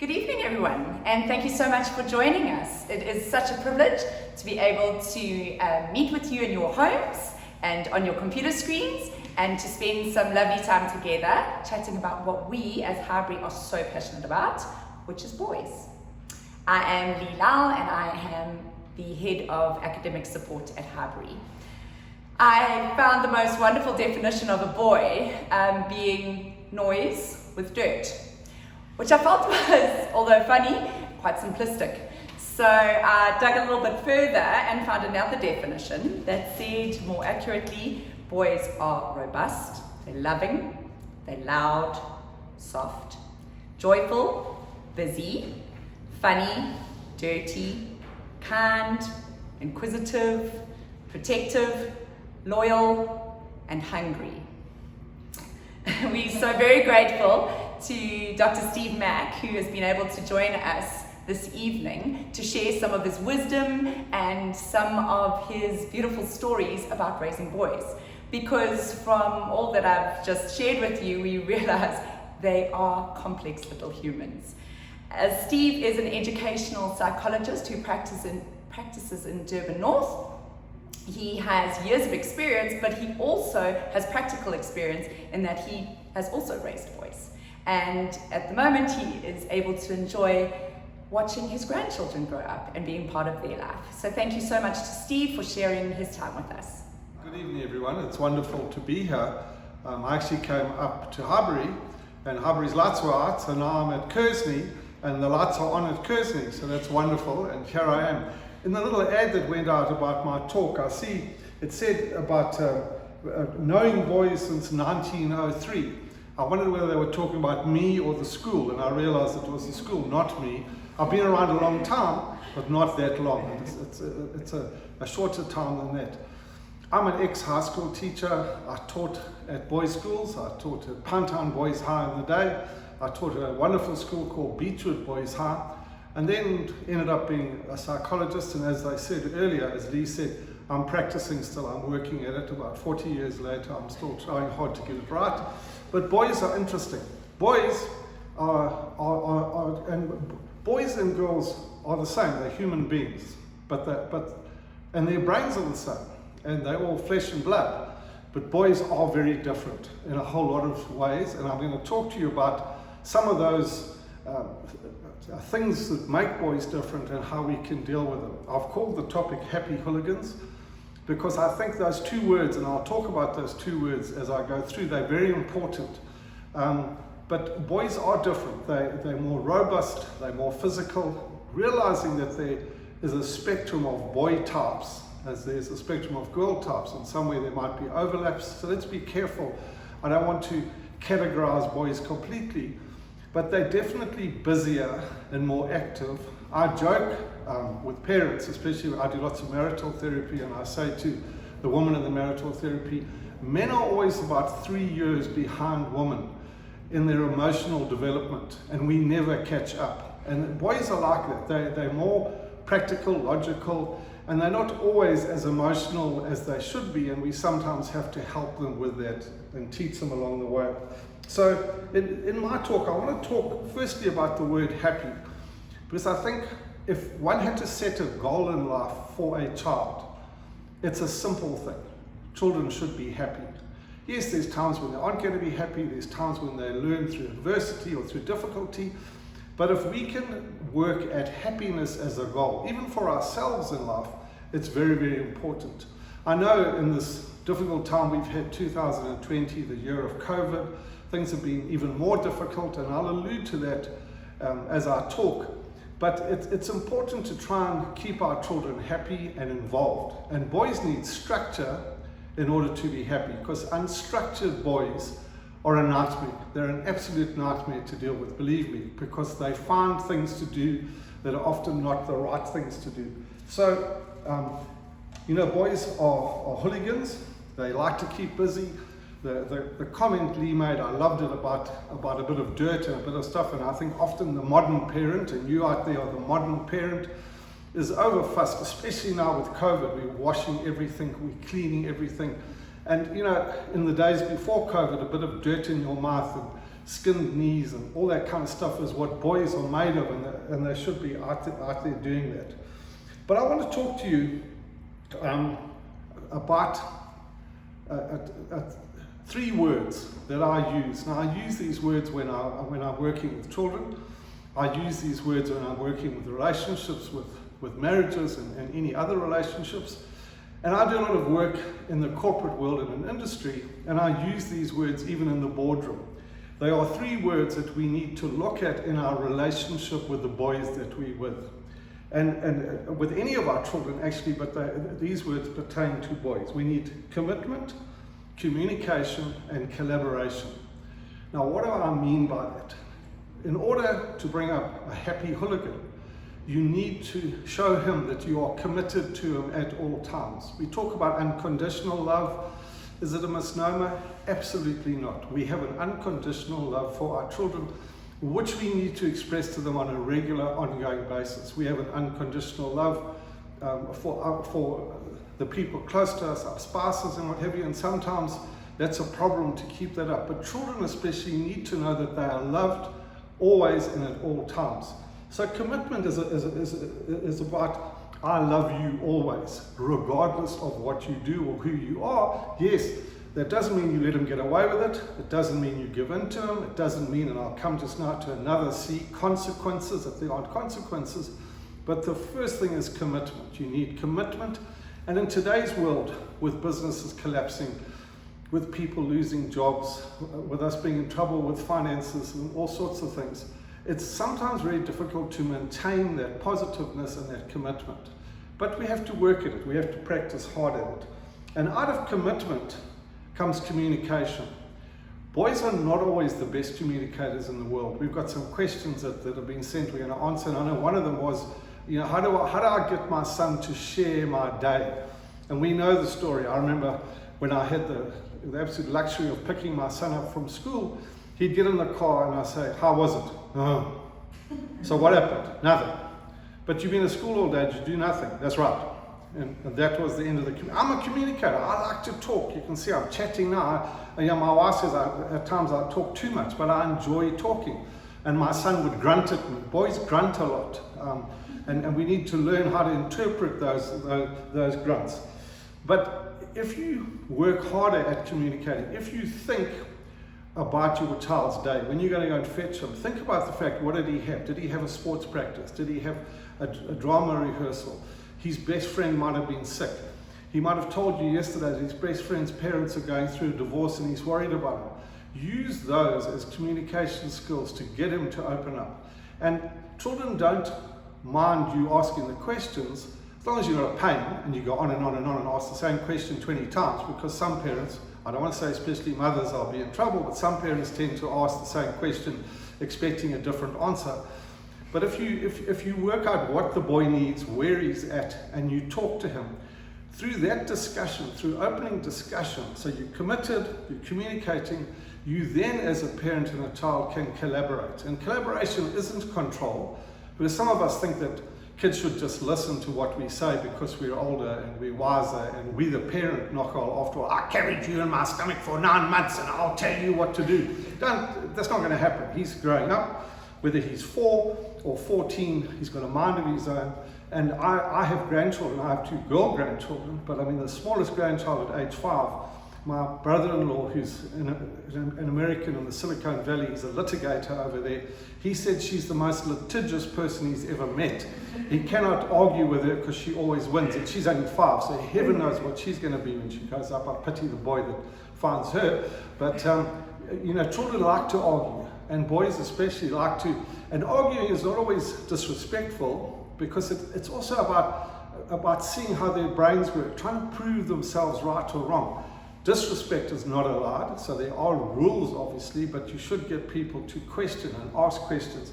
Good evening, everyone, and thank you so much for joining us. It is such a privilege to be able to meet with you in your homes and on your computer screens and to spend some lovely time together chatting about what we as Highbury are so passionate about, which is boys. I am Lee Lau and I am the head of academic support at Highbury. I found the most wonderful definition of a boy being noise with dirt, which I felt was, although funny, quite simplistic. So I dug a little bit further and found another definition that said more accurately, boys are robust, they're loving, they're loud, soft, joyful, busy, funny, dirty, kind, inquisitive, protective, loyal, and hungry. We're so very grateful to Dr. Steve Mack, who has been able to join us this evening to share some of his wisdom and some of his beautiful stories about raising boys. Because from all that I've just shared with you, we realize they are complex little humans. Steve is an educational psychologist who practices in Durban North. He has years of experience, but he also has practical experience in that he has also raised boys. And at the moment, he is able to enjoy watching his grandchildren grow up and being part of their life. So thank you so much to Steve for sharing his time with us. Good evening, everyone. It's wonderful to be here. I actually came up to Highbury, and Highbury's lights were out, so now I'm at Kersney, and the lights are on at Kersney, so that's wonderful, and here I am. In the little ad that went out about my talk, I see it said about knowing boys since 1903. I wondered whether they were talking about me or the school, and I realized it was the school, not me. I've been around a long time, but not that long. It's a shorter time than that. I'm an ex-high school teacher. I taught at boys' schools. I taught at Poundtown Boys High in the day. I taught at a wonderful school called Beechwood Boys High, and then ended up being a psychologist. And as I said earlier, as Lee said, I'm practicing still. I'm working at it about 40 years later. I'm still trying hard to get it right. But boys are interesting. Boys boys and girls are the same. They're human beings, and their brains are the same, and they're all flesh and blood. But boys are very different in a whole lot of ways, and I'm going to talk to you about some of those things that make boys different and how we can deal with them. I've called the topic Happy Hooligans because I think those two words, and I'll talk about those two words as I go through, they're very important. But boys are different. They're more robust, they're more physical, realizing that there is a spectrum of boy types as there's a spectrum of girl types, and somewhere there might be overlaps. So let's be careful. I don't want to categorize boys completely, but they're definitely busier and more active. I joke with parents, especially I do lots of marital therapy, and I say to the woman in the marital therapy, men are always about 3 years behind women in their emotional development, and we never catch up. And boys are like that. They're more practical, logical, and they're not always as emotional as they should be, and we sometimes have to help them with that and teach them along the way. So in my talk, I want to talk firstly about the word happy, because I think if one had to set a goal in life for a child, it's a simple thing. Children should be happy. Yes, there's times when they aren't going to be happy, there's times when they learn through adversity or through difficulty, but if we can work at happiness as a goal, even for ourselves in life, it's very, very important. I know in this difficult time we've had 2020, the year of COVID, things have been even more difficult, and I'll allude to that as I talk. But it's important to try and keep our children happy and involved. And boys need structure in order to be happy, because unstructured boys are a nightmare. They're an absolute nightmare to deal with, believe me, because they find things to do that are often not the right things to do. So, boys are hooligans. They like to keep busy. The comment Lee made, I loved it about a bit of dirt and a bit of stuff, and I think often the modern parent, and you out there are the modern parent, is overfussed, especially now with COVID. We're washing everything, we're cleaning everything, And in the days before COVID, a bit of dirt in your mouth and skinned knees and all that kind of stuff is what boys are made of, and they should be out there doing that. But I want to talk to you about 3 words that I use. Now, I use these words when I'm working with children. I use these words when I'm working with relationships, with marriages and any other relationships. And I do a lot of work in the corporate world and in industry, and I use these words even in the boardroom. They are 3 words that we need to look at in our relationship with the boys that we're with. And with any of our children, actually, but these words pertain to boys. We need commitment, communication, and collaboration. Now, what do I mean by that? In order to bring up a happy hooligan, you need to show him that you are committed to him at all times. We talk about unconditional love. Is it a misnomer? Absolutely not. We have an unconditional love for our children, which we need to express to them on a regular, ongoing basis. We have an unconditional love for the people close to us, our spouses and what have you, and sometimes that's a problem to keep that up. But children especially need to know that they are loved always and at all times. So commitment is about, I love you always, regardless of what you do or who you are. Yes, that doesn't mean you let him get away with it. It doesn't mean you give in to him. It doesn't mean, and I'll come just now to another C, consequences, if there aren't consequences. But the first thing is commitment. You need commitment. And in today's world, with businesses collapsing, with people losing jobs, with us being in trouble with finances and all sorts of things, it's sometimes very difficult to maintain that positiveness and that commitment. But we have to work at it. We have to practice hard at it. And out of commitment comes communication. Boys are not always the best communicators in the world. We've got some questions that have been sent we're going to answer, and I know one of them was, how do I get my son to share my day? And we know the story. I remember when I had the absolute luxury of picking my son up from school, he'd get in the car and I'd say, how was it? Oh. So what happened? Nothing. But you've been at school all day, did you do nothing? That's right. And that was the end of the I'm a communicator. I like to talk. You can see I'm chatting now. My wife says at times I talk too much, but I enjoy talking. And my son would grunt at me. Boys grunt a lot. And we need to learn how to interpret those grunts. But if you work harder at communicating, if you think about your child's day, when you're going to go and fetch him, think about the fact, what did he have? Did he have a sports practice? Did he have a drama rehearsal? His best friend might have been sick. He might have told you yesterday that his best friend's parents are going through a divorce and he's worried about him. Use those as communication skills to get him to open up. And children don't mind you asking the questions, as long as you're not a pain and you go on and on and on and ask the same question 20 times, because some parents, I don't want to say especially mothers, I'll be in trouble, but some parents tend to ask the same question expecting a different answer. But if you work out what the boy needs, where he's at, and you talk to him, through that discussion, through opening discussion, so you're committed, you're communicating, you then as a parent and a child can collaborate. And collaboration isn't control, because some of us think that kids should just listen to what we say because we're older and we're wiser and we the parent knock all after all. I carried you in my stomach for 9 months and I'll tell you what to do. That's not going to happen. He's growing up. Whether he's 4 or 14, he's got a mind of his own. And I have grandchildren. I have 2 girl grandchildren, but I mean the smallest grandchild at age 5, my brother-in-law, who's an American in the Silicon Valley, he's a litigator over there, he said she's the most litigious person he's ever met. He cannot argue with her because she always wins, and she's only 5, so heaven knows what she's going to be when she grows up. I pity the boy that finds her. But children like to argue, and boys especially like to, and arguing is not always disrespectful, because it's also about seeing how their brains work, trying to prove themselves right or wrong. Disrespect is not allowed, so there are rules obviously, but you should get people to question and ask questions.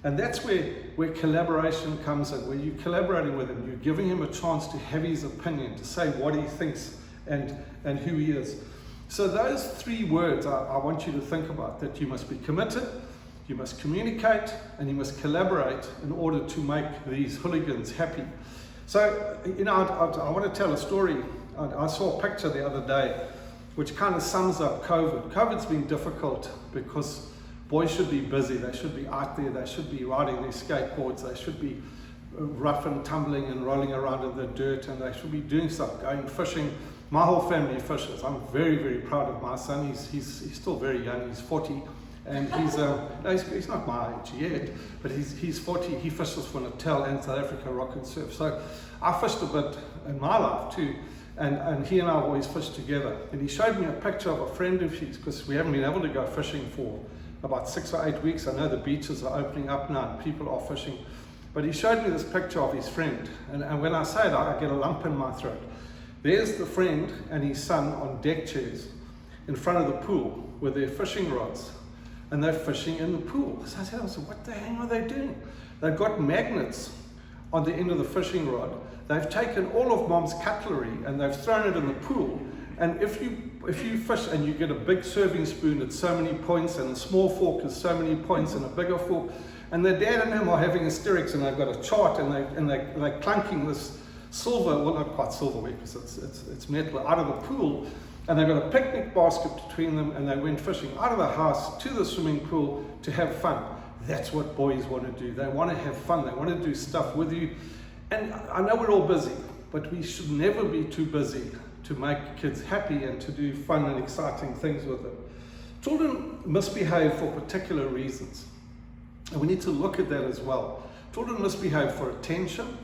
And that's where collaboration comes in, where you're collaborating with him, you're giving him a chance to have his opinion, to say what he thinks and who he is. So those 3 words I want you to think about, that you must be committed, you must communicate, and you must collaborate in order to make these hooligans happy. So, I want to tell a story. I saw a picture the other day which kind of sums up COVID. COVID's been difficult because boys should be busy, they should be out there, they should be riding their skateboards, they should be rough and tumbling and rolling around in the dirt, and they should be doing stuff, going fishing. My whole family fishes. I'm very, very proud of my son. He's still very young, he's 40, and he's not my age yet, but he's 40. He fishes for Natal and South Africa Rock and Surf. So I fished a bit in my life too, and he and I have always fished together. And he showed me a picture of a friend of his, because we haven't been able to go fishing for about 6 or 8 weeks. I know the beaches are opening up now and people are fishing, but he showed me this picture of his friend, and when I say it, I get a lump in my throat. There's the friend and his son on deck chairs in front of the pool with their fishing rods, and they're fishing in the pool. So I said, what the hell are they doing? They've got magnets on the end of the fishing rod. They've taken all of mom's cutlery and they've thrown it in the pool. And if you fish and you get a big serving spoon at so many points, and a small fork is so many points, and a bigger fork, and their dad and him are having hysterics, and they've got a chart, and they're clunking this silver, well, not quite silverware because it's metal, out of the pool, and they've got a picnic basket between them, and they went fishing out of the house to the swimming pool to have fun. That's what boys want to do. They want to have fun. They want to do stuff with you. And I know we're all busy, but we should never be too busy to make kids happy and to do fun and exciting things with them. Children misbehave for particular reasons, and we need to look at that as well. Children misbehave for attention.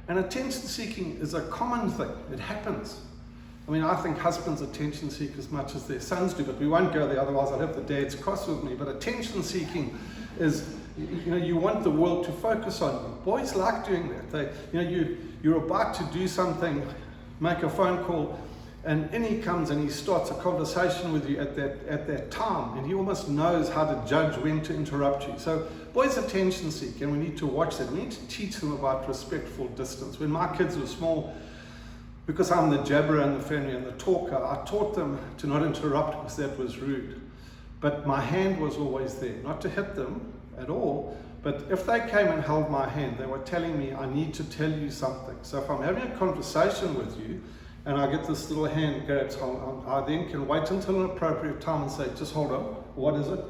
And attention seeking is a common thing. It happens. I mean, I think husbands attention seek as much as their sons do, but we won't go there, otherwise I'll have the dads cross with me. But attention seeking is, you want the world to focus on you. Boys like doing that. You're about to do something, make a phone call, and in he comes and he starts a conversation with you at that time, and he almost knows how to judge when to interrupt you. So boys attention seek, and we need to watch that. We need to teach them about respectful distance. When my kids were small, because I'm the jabberer in the family and the talker, I taught them to not interrupt because that was rude. But my hand was always there, not to hit them at all, but if they came and held my hand, they were telling me, I need to tell you something. So if I'm having a conversation with you, and I get this little hand grabs, I then can wait until an appropriate time and say, just hold on, what is it?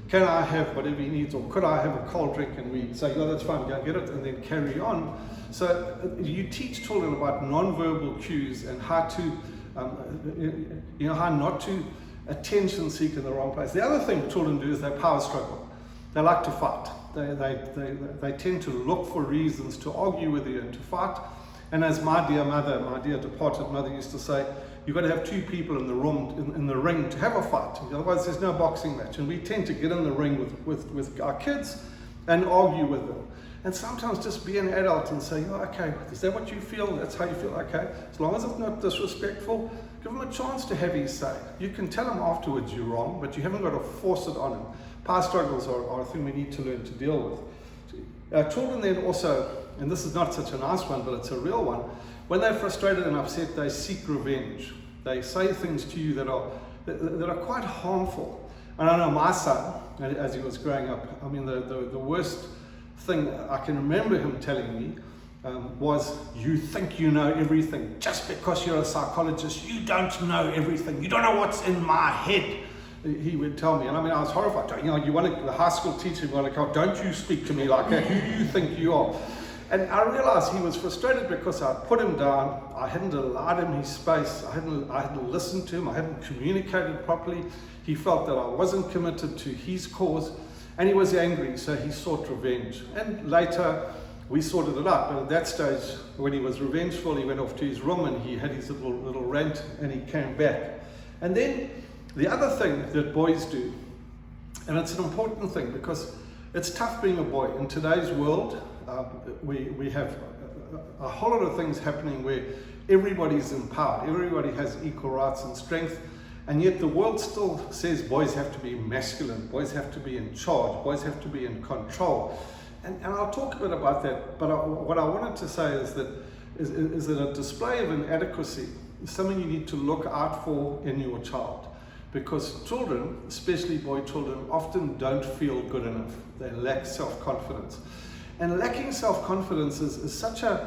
Can I have whatever he needs, or could I have a cold drink? And we say, that's fine, go get it, and then carry on. So you teach children about non-verbal cues and how to, how not to attention seek in the wrong place. The other thing children do is they power struggle. They like to fight. They tend to look for reasons to argue with you and to fight. And as my dear departed mother used to say, you've got to have two people in the room, in the ring to have a fight. Otherwise there's no boxing match. And we tend to get in the ring with our kids and argue with them. And sometimes just be an adult and say, okay, is that what you feel? That's how you feel? Okay. As long as it's not disrespectful, give him a chance to have his say. You can tell him afterwards you're wrong, but you haven't got to force it on him. Power struggles are a thing we need to learn to deal with. Children then also, and this is not such a nice one, but it's a real one, when they're frustrated and upset, they seek revenge. They say things to you that are quite harmful. And I know my son, as he was growing up, I mean, the worst thing I can remember him telling me was, you think you know everything. Just because you're a psychologist, you don't know everything. You don't know what's in my head. He would tell me, and I mean, I was horrified. The high school teacher would go, don't you speak to me like that. Who do you think you are? And I realized he was frustrated because I put him down. I hadn't allowed him his space. I hadn't listened to him. I hadn't communicated properly. He felt that I wasn't committed to his cause, and he was angry, so he sought revenge. And later, we sorted it out. But at that stage, when he was revengeful, he went off to his room and he had his little rant, and he came back. And then the other thing that boys do, and it's an important thing because it's tough being a boy. In today's world, we have a whole lot of things happening where everybody's empowered, everybody has equal rights and strength, and yet the world still says boys have to be masculine, boys have to be in charge, boys have to be in control. And I'll talk a bit about that, but what I wanted to say is that a display of inadequacy is something you need to look out for in your child. Because children, especially boy children, often don't feel good enough. They lack self-confidence. And lacking self-confidence is such an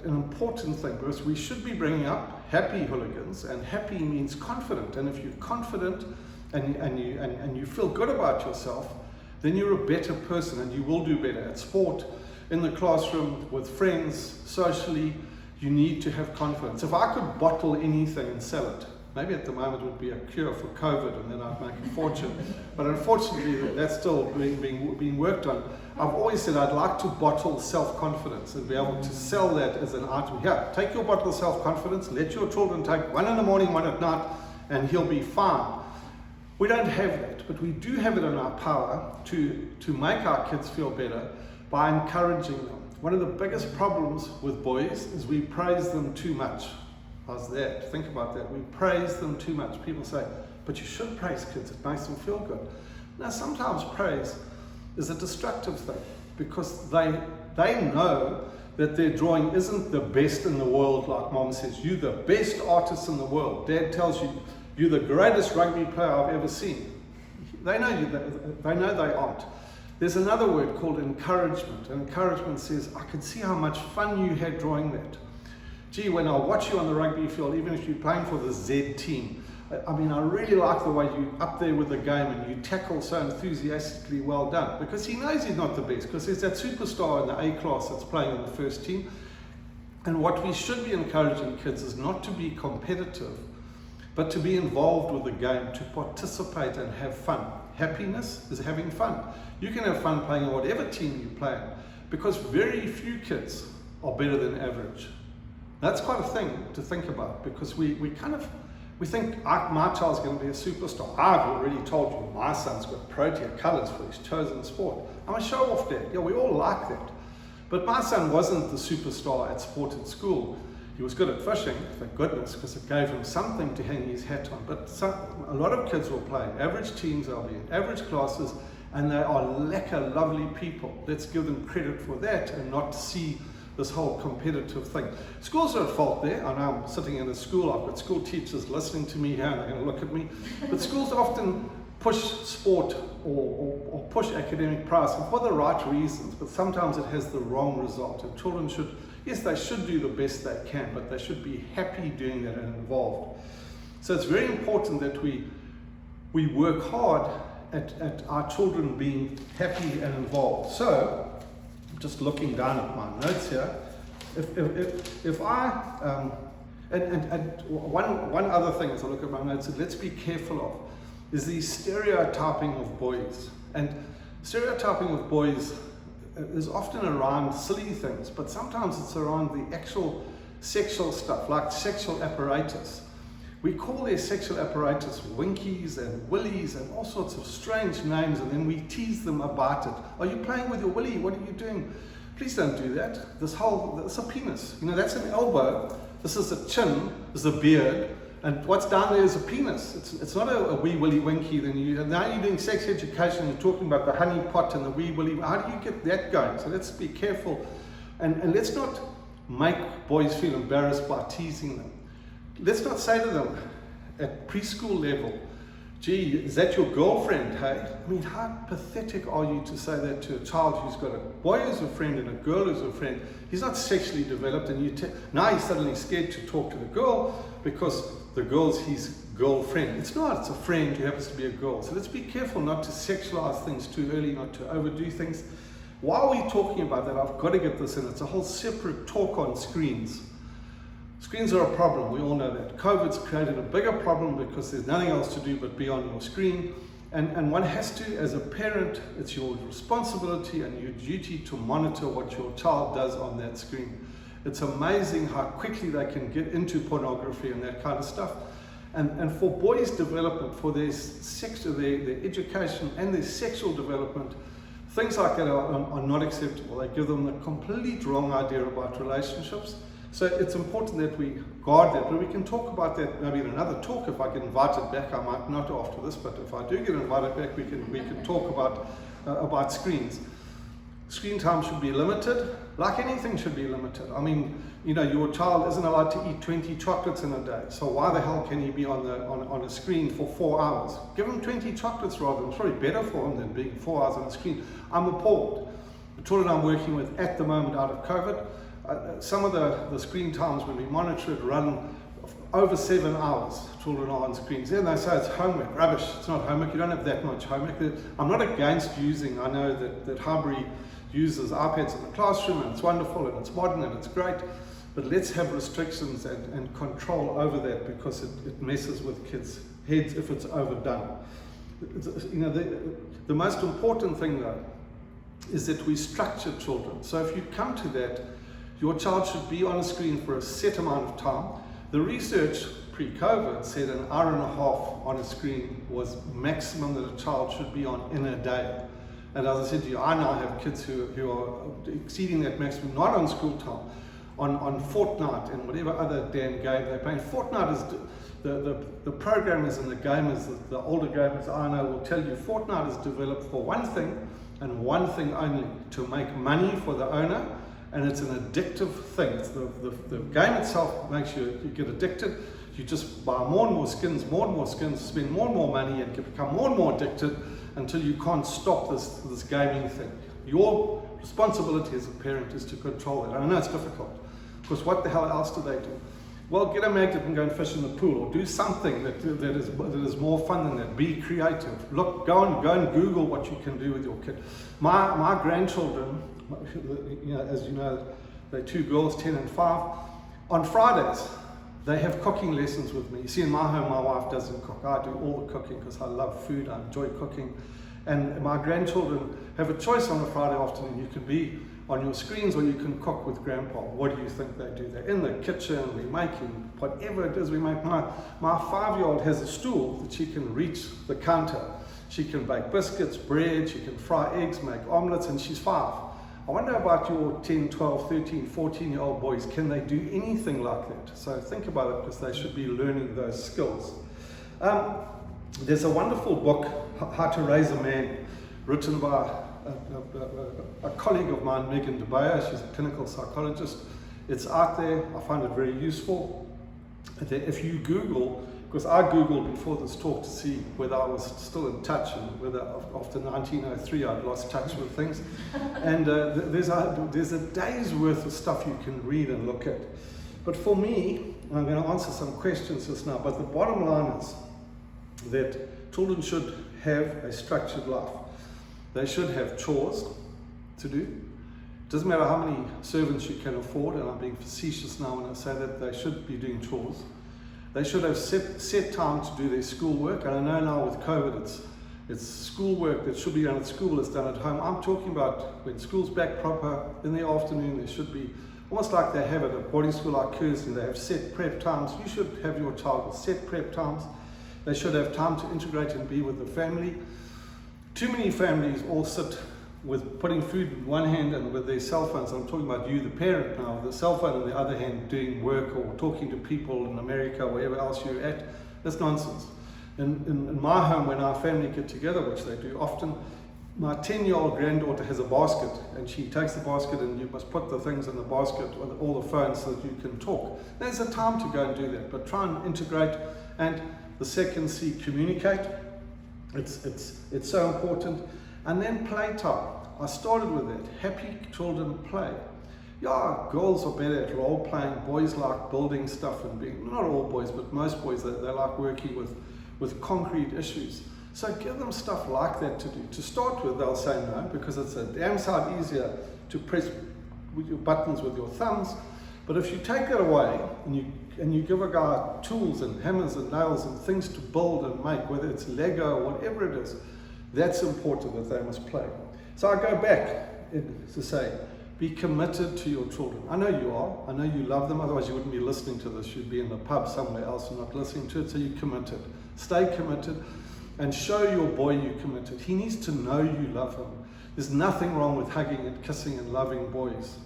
important thing, because we should be bringing up happy hooligans, and happy means confident. And if you're confident and you feel good about yourself, then you're a better person and you will do better at sport, in the classroom, with friends, socially. You need to have confidence. If I could bottle anything and sell it, maybe at the moment it would be a cure for COVID and then I'd make a fortune. But unfortunately, that's still being worked on. I've always said I'd like to bottle self-confidence and be able to sell that as an item. Here, take your bottle of self-confidence, let your children take one in the morning, one at night, and he'll be fine. We don't have that, but we do have it in our power to make our kids feel better by encouraging them. One of the biggest problems with boys is we praise them too much. How's that? Think about that. We praise them too much. People say, but you should praise kids, it makes them feel good. Now, sometimes praise is a destructive thing because they know that their drawing isn't the best in the world, like Mom says. You're the best artist in the world. Dad tells you, you're the greatest rugby player I've ever seen. They know they know they aren't. There's another word called encouragement. And encouragement says, I can see how much fun you had drawing that. Gee, when I watch you on the rugby field, even if you're playing for the Z team, I mean, I really like the way you're up there with the game and you tackle so enthusiastically. Well done. Because he knows he's not the best, because there's that superstar in the A class that's playing in the first team. And what we should be encouraging kids is not to be competitive, but to be involved with the game, to participate and have fun. Happiness is having fun. You can have fun playing in whatever team you play in, because very few kids are better than average. That's quite a thing to think about, because we think my child's going to be a superstar. I've already told you my son's got protein colours for his chosen sport. I'm a show-off dad. Yeah, we all like that. But my son wasn't the superstar at sport at school. He was good at fishing, thank goodness, because it gave him something to hang his hat on. But a lot of kids will play in average teams, they'll be in average classes, and they are lekker, lovely people. Let's give them credit for that and not see this whole competitive thing. Schools are at fault there. I know I'm sitting in a school, I've got school teachers listening to me here and they're going to look at me. But schools often push sport or push academic prowess for the right reasons, but sometimes it has the wrong result. And children should, yes, they should do the best they can, but they should be happy doing that and involved. So it's very important that we work hard at our children being happy and involved. So, just looking down at my notes here, if I, and one other thing as I look at my notes, that let's be careful of, is the stereotyping of boys. And stereotyping of boys is often around silly things, but sometimes it's around the actual sexual stuff, like sexual apparatus. We call their sexual apparatus winkies and willies and all sorts of strange names, and then we tease them about it. Are you playing with your willy? What are you doing? Please don't do that. That's a penis. You know, that's an elbow. This is a chin, this is a beard, and what's down there is a penis. It's not a wee willy winky. Now you're doing sex education, you're talking about the honey pot and the wee willy. How do you get that going? So let's be careful, and let's not make boys feel embarrassed by teasing them. Let's not say to them at preschool level, gee, is that your girlfriend, hey? I mean, how pathetic are you to say that to a child who's got a boy as a friend and a girl as a friend? He's not sexually developed, and now he's suddenly scared to talk to the girl because the girl's his girlfriend. It's not, it's a friend who happens to be a girl. So let's be careful not to sexualize things too early, not to overdo things. While we're talking about that, I've got to get this in. It's a whole separate talk on screens. Screens are a problem, we all know that. COVID's created a bigger problem because there's nothing else to do but be on your screen. And one has to, as a parent, it's your responsibility and your duty to monitor what your child does on that screen. It's amazing how quickly they can get into pornography and that kind of stuff. And for boys' development, for their education and their sexual development, things like that are not acceptable. They give them the complete wrong idea about relationships. So it's important that we guard that, but we can talk about that maybe in another talk. If I get invited back, I might not after this, but if I do get invited back, we can talk about screens. Screen time should be limited, like anything should be limited. I mean, you know, your child isn't allowed to eat 20 chocolates in a day, so why the hell can he be on a screen for 4 hours? Give him 20 chocolates rather. It's probably better for him than being 4 hours on the screen. I'm appalled. The children I'm working with at the moment out of COVID, some of the screen times when we monitor it run over 7 hours children are on screens. Then they say it's homework. Rubbish, it's not homework, you don't have that much homework. I'm not against using, I know that Highbury uses iPads in the classroom and it's wonderful and it's modern and it's great, but let's have restrictions and control over that, because it messes with kids' heads if it's overdone. You know, the most important thing though is that we structure children. So if you come to that, your child should be on a screen for a set amount of time. The research pre-COVID said an hour and a half on a screen was maximum that a child should be on in a day. And as I said to you, I now have kids who are exceeding that maximum, not on school time, on Fortnite and whatever other damn game they're playing. Fortnite is the programmers and the gamers, the older gamers I know will tell you, Fortnite is developed for one thing and one thing only, to make money for the owner, and it's an addictive thing. It's the game itself makes you get addicted. You just buy more and more skins, spend more and more money, and become more and more addicted until you can't stop this gaming thing. Your responsibility as a parent is to control it. I know it's difficult, because what the hell else do they do? Well, get a magnet and go and fish in the pool, or do something that is more fun than that. Be creative. Look, go and Google what you can do with your kid. My grandchildren, you know, as you know, they're 2 girls, 10 and 5. On Fridays, they have cooking lessons with me. You see, in my home, my wife doesn't cook. I do all the cooking because I love food. I enjoy cooking. And my grandchildren have a choice on a Friday afternoon. You can be on your screens, or you can cook with Grandpa. What do you think they do? They're in the kitchen, we're making whatever it is we make. My 5-year-old has a stool that she can reach the counter. She can bake biscuits, bread, she can fry eggs, make omelets, and she's 5. I wonder about your 10, 12, 13, 14-year-old boys. Can they do anything like that? So think about it, because they should be learning those skills. There's a wonderful book, How to Raise a Man, written by a colleague of mine, Megan DeBaya. She's a clinical psychologist. It's out there. I find it very useful. If you Google, because I Googled before this talk to see whether I was still in touch, and whether after 1903 I'd lost touch with things. And there's a day's worth of stuff you can read and look at. But for me, and I'm going to answer some questions just now, but the bottom line is that children should have a structured life. They should have chores to do. It doesn't matter how many servants you can afford, and I'm being facetious now when I say that. They should be doing chores. They should have set time to do their schoolwork. And I know now with COVID, it's schoolwork that should be done at school is done at home. I'm talking about when school's back proper in the afternoon. There should be, almost like they have it at boarding school like Kearsley, they have set prep times. You should have your child with set prep times. They should have time to integrate and be with the family. Too many families all sit with putting food in one hand and with their cell phones. I'm talking about you, the parent now, with the cell phone in the other hand, doing work or talking to people in America, wherever else you're at. That's nonsense. In my home, when our family get together, which they do often, my 10-year-old granddaughter has a basket, and she takes the basket, and you must put the things in the basket with all the phones so that you can talk. There's a time to go and do that, but try and integrate. And the second C, communicate. It's so important. And then playtime. I started with that. Happy children play. Yeah, girls are better at role playing. Boys like building stuff and being, not all boys, but most boys, they like working with concrete issues. So give them stuff like that to do. To start with, they'll say no, because it's a damn sight easier to press with your buttons with your thumbs. But if you take that away and you give a guy tools and hammers and nails and things to build and make, whether it's Lego or whatever it is, that's important that they must play. So I go back to say, be committed to your children. I know you are. I know you love them. Otherwise you wouldn't be listening to this. You'd be in the pub somewhere else and not listening to it. So you're committed. Stay committed and show your boy you're committed. He needs to know you love him. There's nothing wrong with hugging and kissing and loving boys.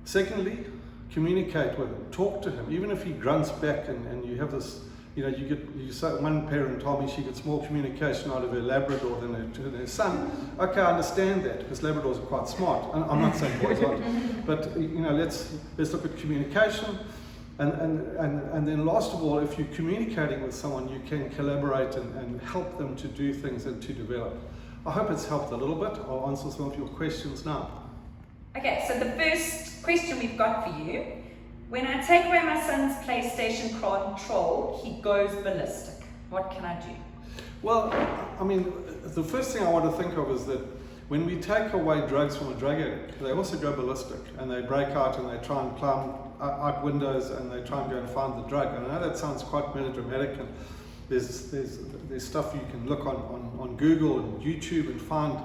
Secondly, communicate with him. Talk to him. Even if he grunts back and you have this, you say, one parent told me she gets more communication out of her Labrador than her son. Okay, I understand that, because Labradors are quite smart. I'm not saying boys aren't, but let's look at communication. And then last of all, if you're communicating with someone, you can collaborate and help them to do things and to develop. I hope it's helped a little bit. I'll answer some of your questions now. Okay, so the first question we've got for you When I take away my son's PlayStation control, he goes ballistic. What can I do? Well, I mean, the first thing I want to think of is that when we take away drugs from a drug addict, they also go ballistic and they break out and they try and climb out windows and they try and go and find the drug. And I know that sounds quite melodramatic, and there's stuff you can look on Google and YouTube and find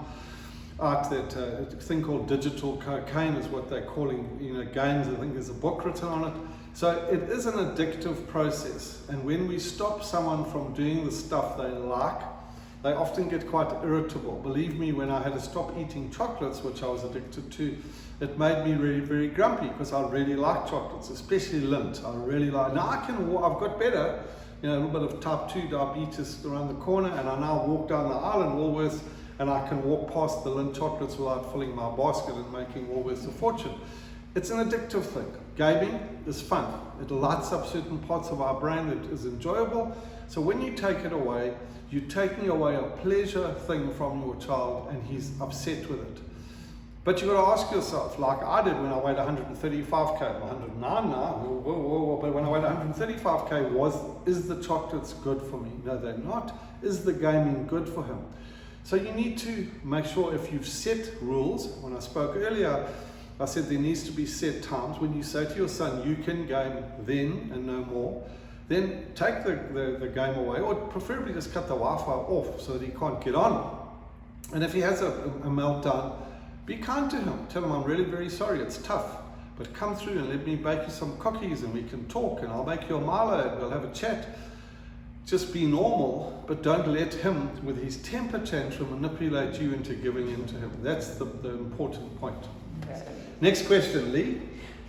out that a thing called digital cocaine is what they're calling, games. I think there's a book written on it. So it is an addictive process, and when we stop someone from doing the stuff they like, they often get quite irritable. Believe me, when I had to stop eating chocolates, which I was addicted to, it made me really very grumpy, because I really like chocolates, especially Lindt. I really like. Now I've got better, a little bit of type 2 diabetes around the corner, and I now walk down the aisle in Woolworths and I can walk past the Lindt chocolates without filling my basket and making Woolworths a fortune. It's an addictive thing. Gaming is fun. It lights up certain parts of our brain that is enjoyable. So when you take it away, you're taking away a pleasure thing from your child, and he's upset with it. But you've got to ask yourself, like I did when I weighed 135k, I'm 109 now, but when I weighed 135k, is the chocolates good for me? No, they're not. Is the gaming good for him? So you need to make sure, if you've set rules, when I spoke earlier, I said there needs to be set times. When you say to your son, you can game then and no more, then take the game away, or preferably just cut the Wi-Fi off so that he can't get on. And if he has a meltdown, be kind to him. Tell him, I'm really very sorry, it's tough, but come through and let me bake you some cookies and we can talk, and I'll make you a Milo and we'll have a chat. Just be normal, but don't let him, with his temper tantrum, manipulate you into giving in to him. That's the important point. Okay. Next question, Lee.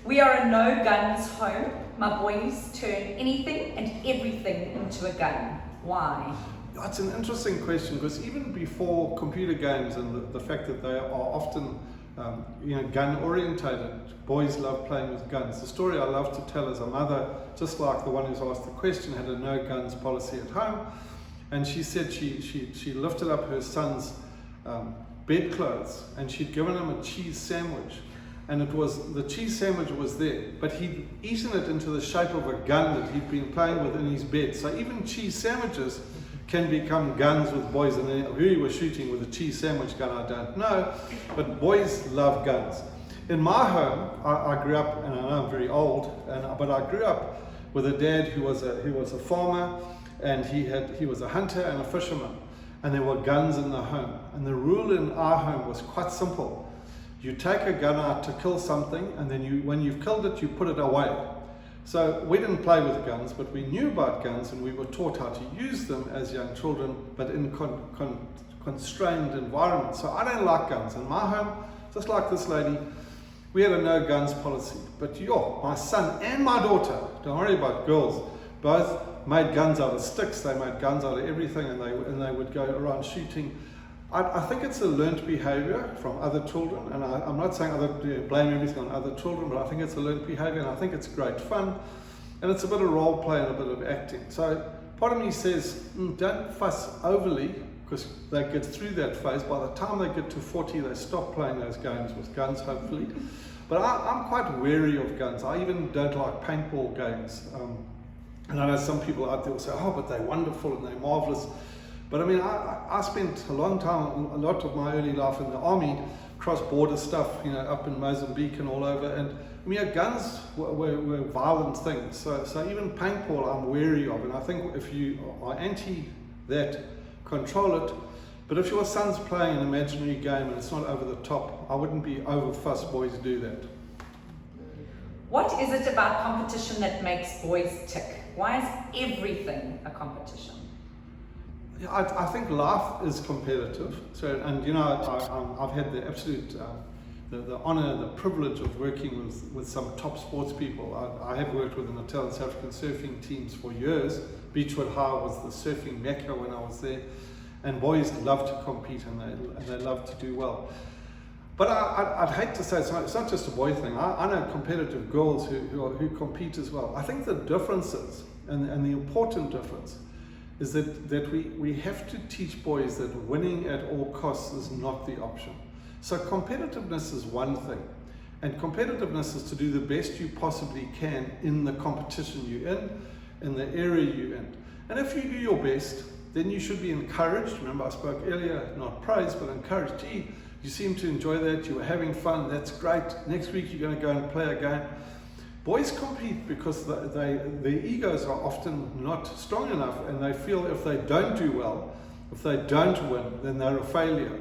We are a no guns home. My boys turn anything and everything into a gun. Why? That's an interesting question, because even before computer games and the fact that they are often gun orientated, boys love playing with guns. The story I love to tell is a mother, just like the one who's asked the question, had a no guns policy at home, and she said she lifted up her son's bedclothes and she'd given him a cheese sandwich, and the cheese sandwich was there, but he'd eaten it into the shape of a gun that he'd been playing with in his bed. So even cheese sandwiches can become guns with boys, and who he was shooting with a cheese sandwich gun, I don't know, but boys love guns. In my home, I grew up, and I know I'm very old, but I grew up with a dad who was a farmer, and he was a hunter and a fisherman, and there were guns in the home. And the rule in our home was quite simple. You take a gun out to kill something, and then when you've killed it, you put it away. So we didn't play with guns, but we knew about guns, and we were taught how to use them as young children, but in constrained environments. So I don't like guns. In my home, just like this lady, we had a no guns policy. But my son and my daughter, don't worry about girls, both made guns out of sticks. They made guns out of everything, and they would go around shooting. I think it's a learned behavior from other children, and I'm not saying blame everything on other children, but I think it's a learned behavior, and I think it's great fun, and it's a bit of role play and a bit of acting. So part of me says, don't fuss overly, because they get through that phase. By the time they get to 40, they stop playing those games with guns, hopefully. But I'm quite wary of guns. I even don't like paintball games. And I know some people out there will say, oh, but they're wonderful and they're marvelous. But I mean, I spent a lot of my early life in the army, cross-border stuff, up in Mozambique and all over. And I mean, guns were violent things. So even paintball I'm wary of. And I think if you are anti that, control it. But if your son's playing an imaginary game and it's not over the top, I wouldn't be over-fussed boys do that. What is it about competition that makes boys tick? Why is everything a competition? I think life is competitive. So, and I've had the absolute, the honour, the privilege of working with some top sports people. I have worked with the Natal and South African surfing teams for years. Beachwood High was the surfing mecca when I was there, and boys love to compete and they love to do well. But I'd hate to say it's not just a boy thing. I know competitive girls who compete as well. I think the difference is, and the important difference, is that we have to teach boys that winning at all costs is not the option. So competitiveness is one thing, And competitiveness is to do the best you possibly can in the competition you're in the area you're in. And if you do your best, then you should be encouraged. Remember, I spoke earlier, not praised, but encouraged. Gee, you seem to enjoy that, you were having fun, that's great. Next week you're going to go and play a game. Boys compete because their egos are often not strong enough, and they feel if they don't do well, if they don't win, then they're a failure.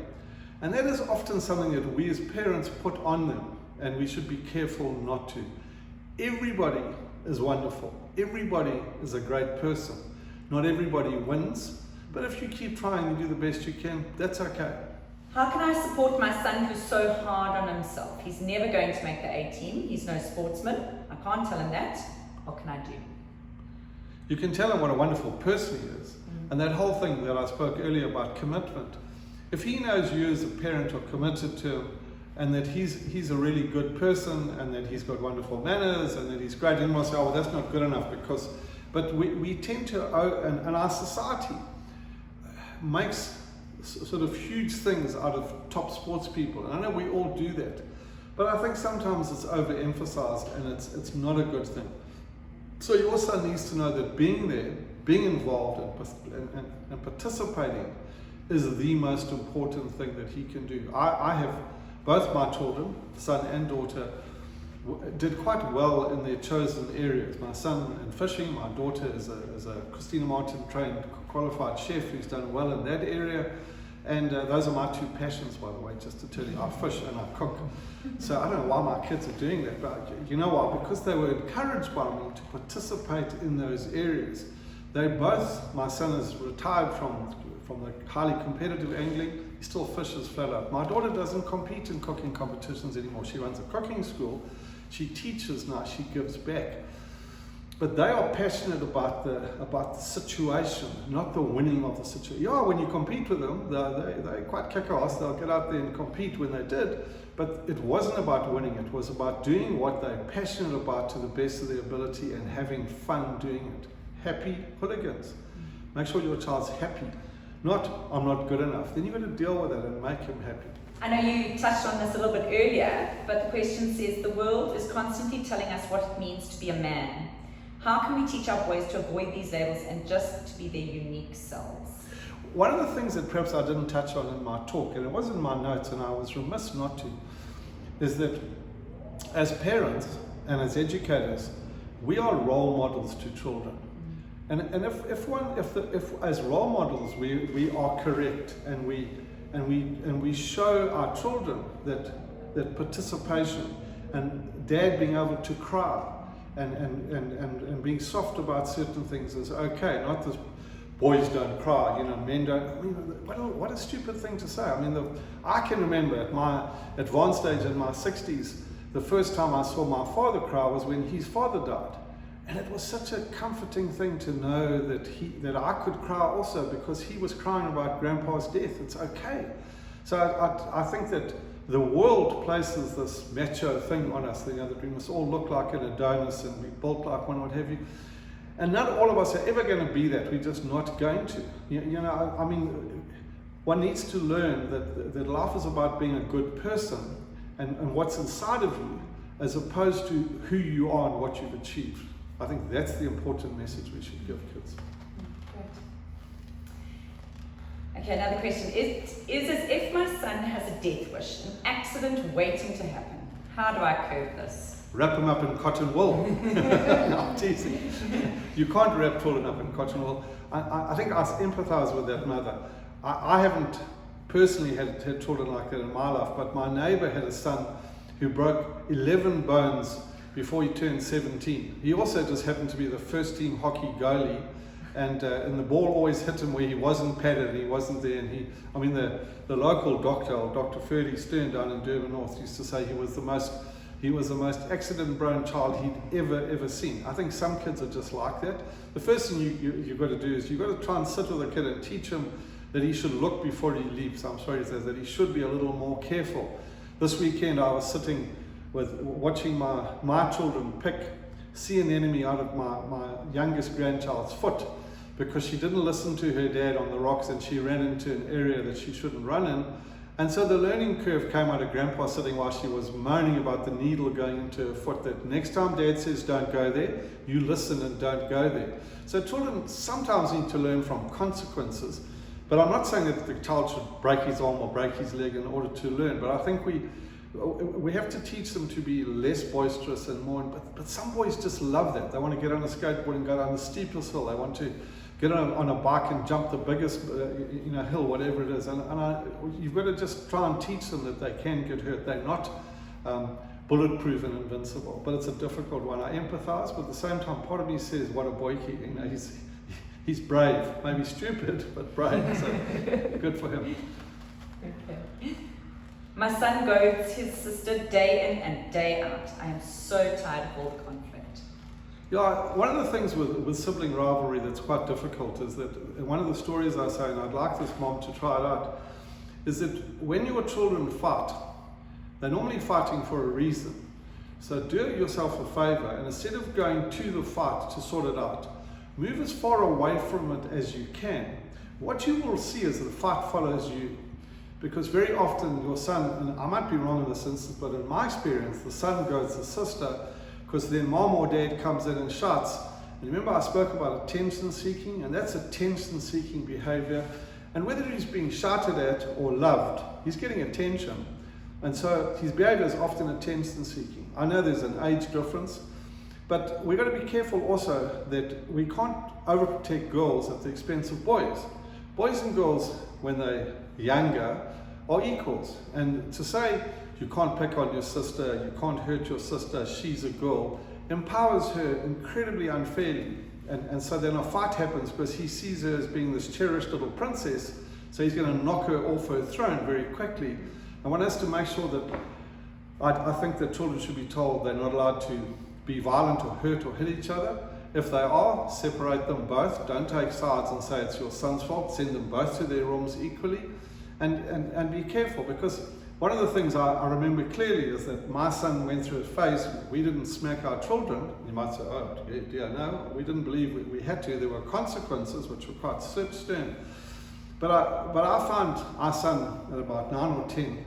And that is often something that we as parents put on them, and we should be careful not to. Everybody is wonderful. Everybody is a great person. Not everybody wins, but if you keep trying and do the best you can, that's okay. How can I support my son who's so hard on himself? He's never going to make the A team. He's no sportsman. I can't tell him that. What can I do? You can tell him what a wonderful person he is. And that whole thing that I spoke earlier about commitment. If he knows you as a parent are committed to him, and that he's a really good person, and that he's got wonderful manners, and that he's great, and he might say, oh, well, that's not good enough, because, but we tend to, and our society makes sort of huge things out of top sports people. And I know we all do that, but I think sometimes it's overemphasized, and it's not a good thing. So he also needs to know that being there, being involved and participating is the most important thing that he can do. I have both my children, son and daughter, did quite well in their chosen areas. My son in fishing, my daughter is a Christina Martin trained qualified chef who's done well in that area. And those are my two passions, by the way, just to tell you. I fish and I cook. So I don't know why my kids are doing that, but you know why? Because they were encouraged by me to participate in those areas. They both, my son is retired from the highly competitive angling. He still fishes flat out. My daughter doesn't compete in cooking competitions anymore. She runs a cooking school. She teaches now. She gives back. But they are passionate about the situation, not the winning of the situation. Yeah, when you compete with them, they quite kick ass. They'll get out there and compete when they did. But it wasn't about winning. It was about doing what they're passionate about to the best of their ability and having fun doing it. Happy hooligans. Make sure your child's happy. Not, I'm not good enough. Then you've got to deal with it and make him happy. I know you touched on this a little bit earlier, but the question says the world is constantly telling us what it means to be a man. How can we teach our boys to avoid these labels and just to be their unique selves? One of the things that perhaps I didn't touch on in my talk, and it was in my notes and I was remiss not to, is that as parents and as educators, we are role models to children. And if as role models we are correct and we show our children that participation and dad being able to cry and being soft about certain things is okay, not this boys don't cry, men don't. I mean, what a stupid thing to say. I mean, I can remember at my advanced age in my 60s, the first time I saw my father cry was when his father died. And it was such a comforting thing to know that I could cry also, because he was crying about grandpa's death. It's okay. So I think that the world places this macho thing on us, that we must all look like an Adonis and be built like one, what have you. And not all of us are ever going to be that. We're just not going to. I mean, one needs to learn that life is about being a good person and what's inside of you, as opposed to who you are and what you've achieved. I think that's the important message we should give kids. Great. Okay, another question. Is as if my son has a death wish, an accident waiting to happen. How do I curb this? Wrap him up in cotton wool. I'm teasing. You can't wrap children up in cotton wool. I think I empathize with that mother. I haven't personally had children like that in my life, but my neighbor had a son who broke 11 bones before he turned 17. He also just happened to be the first team hockey goalie, and the ball always hit him where he wasn't padded and he wasn't there. And the local doctor, Dr. Ferdy Stern down in Durban North, used to say he was the most accident-prone child he'd ever seen. I think some kids are just like that. The first thing you've got to do is you've got to try and sit with a kid and teach him that he should look before he leaps. I'm sorry to say that he should be a little more careful. This weekend I was sitting watching my children see an enemy out of my youngest grandchild's foot, because she didn't listen to her dad on the rocks and she ran into an area that she shouldn't run in, And so the learning curve came out of Grandpa sitting while she was moaning about the needle going into her foot, that next time Dad says don't go there, you listen and don't go there. So children sometimes need to learn from consequences, but I'm not saying that the child should break his arm or break his leg in order to learn, but I think we have to teach them to be less boisterous and more, but some boys just love that. They want to get on a skateboard and go down the steepest hill. They want to get on a bike and jump the biggest hill, whatever it is. And you've got to just try and teach them that they can get hurt. They're not bulletproof and invincible, but it's a difficult one. I empathize, but at the same time, part of me says, what a boykie. He's brave, maybe stupid, but brave. So good for him. Okay. My son goads his sister day in and day out. I am so tired of all the conflict. Yeah, one of the things with sibling rivalry that's quite difficult is that one of the stories I say, and I'd like this mom to try it out, is that when your children fight, they're normally fighting for a reason. So do yourself a favor, and instead of going to the fight to sort it out, move as far away from it as you can. What you will see is that the fight follows you. Because very often your son, and I might be wrong in this instance, but in my experience, the son goes to the sister, because then mom or dad comes in and shouts. And remember I spoke about attention seeking, and that's attention seeking behavior. And whether he's being shouted at or loved, he's getting attention. And so his behavior is often attention seeking. I know there's an age difference, but we've got to be careful also that we can't overprotect girls at the expense of boys. Boys and girls, when they're younger, are equals. And to say you can't pick on your sister, you can't hurt your sister, she's a girl, empowers her incredibly unfairly. And so then a fight happens because he sees her as being this cherished little princess, so he's going to knock her off her throne very quickly. And one has to make sure that, I think that children should be told they're not allowed to be violent or hurt or hit each other. If they are, separate them both. Don't take sides and say it's your son's fault. Send them both to their rooms equally. And be careful, because one of the things I remember clearly is that my son went through a phase. We didn't smack our children. You might say, oh dear, no, we didn't believe we had to. There were consequences which were quite stern. But I found our son at about 9 or 10,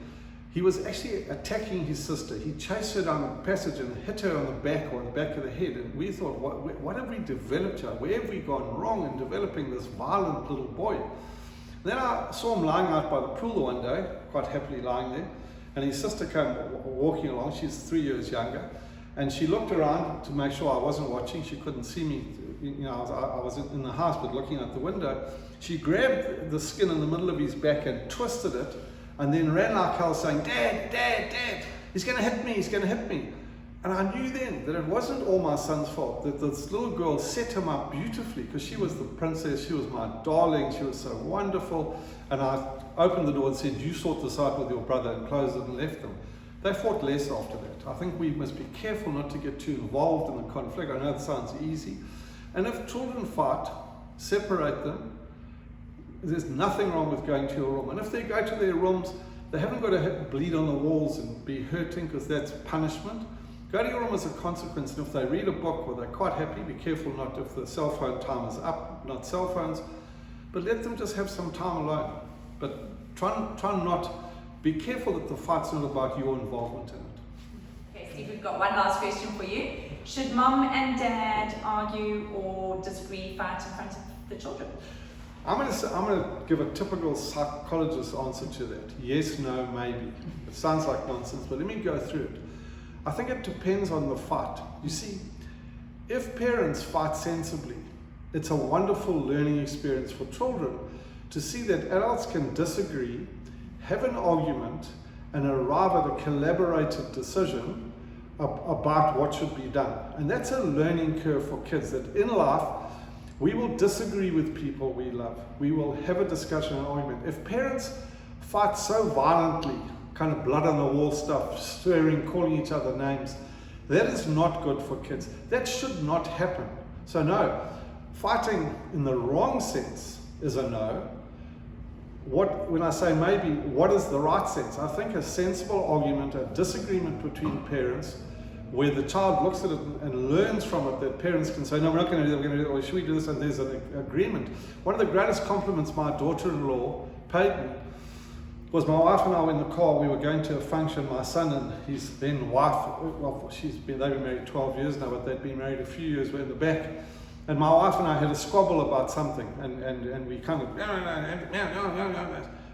he was actually attacking his sister. He chased her down the passage and hit her on the back or on the back of the head. And we thought, what have we developed here? Where have we gone wrong in developing this violent little boy? Then I saw him lying out by the pool one day, quite happily lying there, and his sister came walking along. She's 3 years younger, and she looked around to make sure I wasn't watching. She couldn't see me. I was in the house, but looking out the window. She grabbed the skin in the middle of his back and twisted it, and then ran like hell saying, Dad, Dad, Dad, he's going to hit me, he's going to hit me. And I knew then that it wasn't all my son's fault, that this little girl set him up beautifully, because she was the princess, she was my darling, she was so wonderful. And I opened the door and said, you sort this out with your brother, and closed it and left them. They fought less after that. I think we must be careful not to get too involved in the conflict. I know it sounds easy. And if children fight, separate them. There's nothing wrong with going to your room. And if they go to their rooms, they haven't got to bleed on the walls and be hurting, because that's punishment. Go to your room as a consequence, and if they read a book or they're quite happy, be careful not, if the cell phone time is up, not cell phones, but let them just have some time alone. But try not, be careful that the fight's not about your involvement in it. Okay, Steve, we've got one last question for you. Should mom and dad argue or disagree, fight in front of the children? I'm going to give a typical psychologist answer to that. Yes, no, maybe. It sounds like nonsense, but let me go through it. I think it depends on the fight. You see, if parents fight sensibly, it's a wonderful learning experience for children to see that adults can disagree, have an argument, and arrive at a collaborated decision about what should be done. And that's a learning curve for kids, that in life, we will disagree with people we love. We will have a discussion and argument. If parents fight so violently, kind of blood on the wall stuff, swearing, calling each other names, that is not good for kids. That should not happen. So no, fighting in the wrong sense is a no. When I say maybe, what is the right sense? I think a sensible argument, a disagreement between parents, where the child looks at it and learns from it, that parents can say, no, we're not going to do that, we're going to do that, or should we do this, and there's an agreement. One of the greatest compliments my daughter-in-law paid me was my wife and I were in the car. We were going to a function. My son and his then wife, well, they've been married 12 years now, but they'd been married a few years, were in the back. And my wife and I had a squabble about something, and we kind of,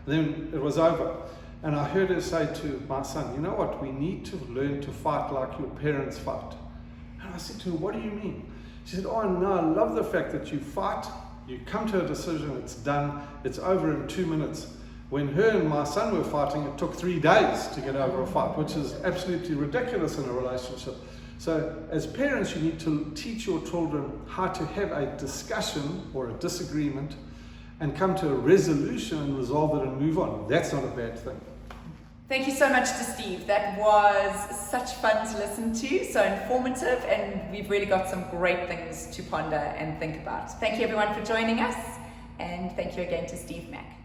then it was over. And I heard her say to my son, you know what, we need to learn to fight like your parents fight. And I said to her, what do you mean? She said, oh no, I love the fact that you fight, you come to a decision, it's done, it's over in 2 minutes. When her and my son were fighting, it took 3 days to get over a fight, which is absolutely ridiculous in a relationship. So as parents, you need to teach your children how to have a discussion or a disagreement and come to a resolution and resolve it and move on. That's not a bad thing. Thank you so much to Steve. That was such fun to listen to, so informative, and we've really got some great things to ponder and think about. Thank you everyone for joining us, and thank you again to Steve Mack.